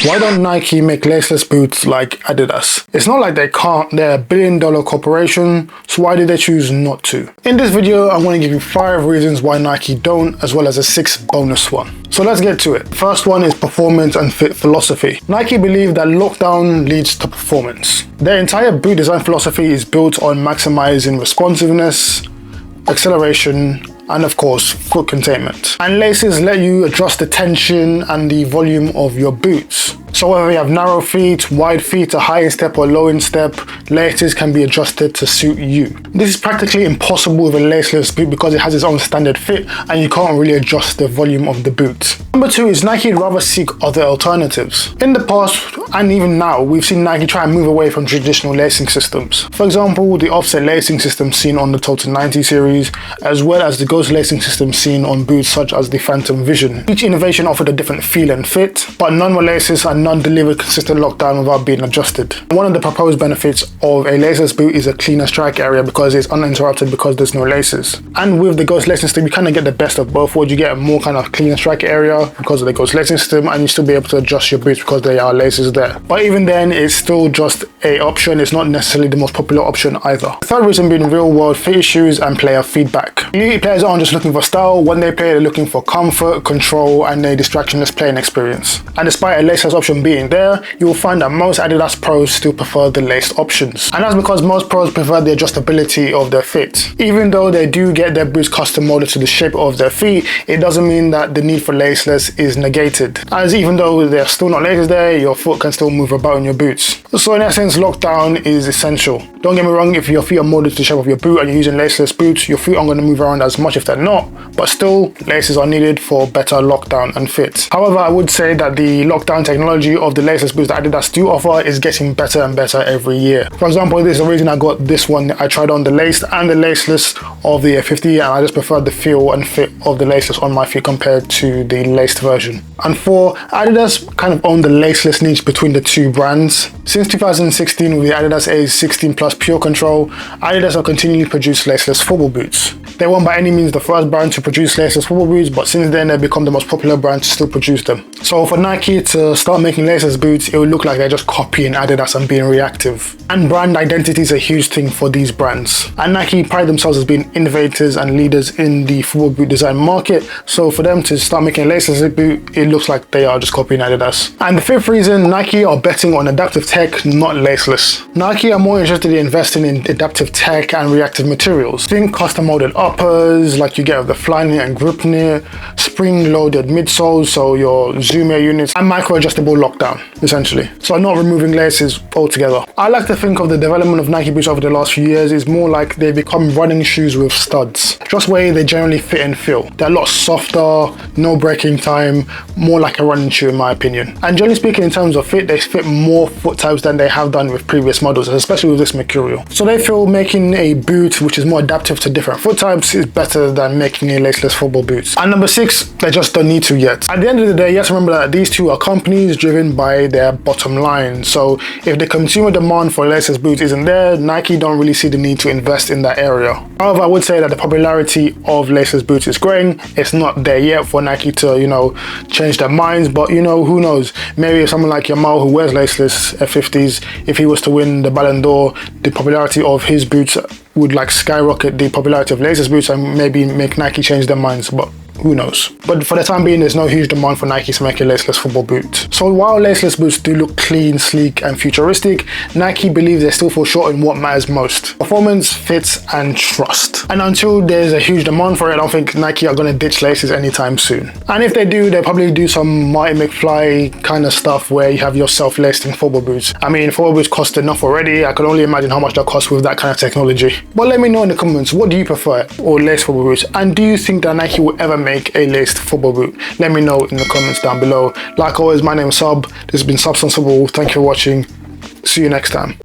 Why don't Nike make laceless boots like Adidas? It's not like they can't, they're a billion-dollar corporation, so why did they choose not to? In this video, I'm going to give you 5 reasons why Nike don't, as well as a 6th bonus one. So let's get to it. The first one is performance and fit philosophy. Nike believe that lockdown leads to performance. Their entire boot design philosophy is built on maximizing responsiveness, acceleration, and of course, foot containment. And laces let you adjust the tension and the volume of your boots. So whether you have narrow feet, wide feet, a high instep or low instep, laces can be adjusted to suit you. This is practically impossible with a laceless boot because it has its own standard fit and you can't really adjust the volume of the boot. Number 2 is Nike would rather seek other alternatives. In the past, and even now, we've seen Nike try and move away from traditional lacing systems. For example, the offset lacing system seen on the Total 90 series, as well as the ghost lacing system seen on boots such as the Phantom Vision. Each innovation offered a different feel and fit, but none were laceless and none delivered consistent lockdown without being adjusted. One of the proposed benefits of a laceless boot is a cleaner strike area because it's uninterrupted because there's no laces. And with the ghost lacing system, you kind of get the best of both worlds. You get a more kind of cleaner strike area because of the ghost lacing system, and you still be able to adjust your boots because there are laces there. But even then, it's still just a option. It's not necessarily the most popular option either. The third reason being real world fit issues and player feedback. Elite players aren't just looking for style. When they play, they're looking for comfort, control, and a distractionless playing experience. And despite a laceless option being there, you will find that most Adidas pros still prefer the laced options. And that's because most pros prefer the adjustability of their fit. Even though they do get their boots custom molded to the shape of their feet, it doesn't mean that the need for laceless is negated. As even though there's still not laces there, your foot can still move about in your boots. So in essence, lockdown is essential. Don't get me wrong, if your feet are molded to the shape of your boot and you're using laceless boots, your feet aren't going to move around as much if they're not, but still, laces are needed for better lockdown and fit. However, I would say that the lockdown technology of the laceless boots that Adidas do offer is getting better and better every year. For example, this is the reason I got this one. I tried on the laced and the laceless of the 50, and I just preferred the feel and fit of the laceless on my feet compared to the laced version. And 4, Adidas kind of own the laceless niche between the two brands. Since 2016, with the Adidas A16 Plus Pure Control, Adidas have continually produced laceless football boots. They weren't by any means the first brand to produce laceless football boots, but since then they've become the most popular brand to still produce them. So for Nike to start making laceless boots, it would look like they're just copying Adidas and being reactive. And brand identity is a huge thing for these brands. And Nike pride themselves as being innovators and leaders in the football boot design market. So for them to start making a laceless boot, it looks like they are just copying Adidas. And the 5th reason, Nike are betting on adaptive tech, not laceless. Nike are more interested in investing in adaptive tech and reactive materials. Think custom molded uppers like you get with the Flyknit and Gripknit, spring loaded midsoles, so your Zoom Air units, and micro adjustable lockdown, essentially. So not removing laces altogether. I like to think of the development of Nike boots over the last few years is more like they become running shoes with studs. Just the way they generally fit and feel. They're a lot softer, no breaking time, more like a running shoe in my opinion. And generally speaking, in terms of fit, they fit more foot types than they have done with previous models, especially with this material. So they feel making a boot which is more adaptive to different foot types is better than making a laceless football boots. And number 6, they just don't need to yet. At the end of the day, you have to remember that these two are companies driven by their bottom line. So if the consumer demand for laceless boots isn't there, Nike don't really see the need to invest in that area. However, I would say that the popularity of laceless boots is growing. It's not there yet for Nike to, change their minds, but who knows? Maybe if someone like Yamal, who wears laceless F50s, if he was to win the Ballon d'Or, the popularity of his boots would skyrocket the popularity of laceless boots and maybe make Nike change their minds, but who knows? But for the time being, there's no huge demand for Nike to make a laceless football boot. So while laceless boots do look clean, sleek, and futuristic, Nike believes they still fall short in what matters most: performance, fits, and trust. And until there's a huge demand for it, I don't think Nike are going to ditch laces anytime soon. And if they do, they'll probably do some Marty McFly kind of stuff where you have your self-lacing football boots. I mean, football boots cost enough already. I can only imagine how much they'll cost with that kind of technology. But let me know in the comments, what do you prefer, or laced football boots? And do you think that Nike will ever make a laced football boot? Let me know in the comments down below. Like always, my name is Sub. This has been Substance Football. Thank you for watching. See you next time.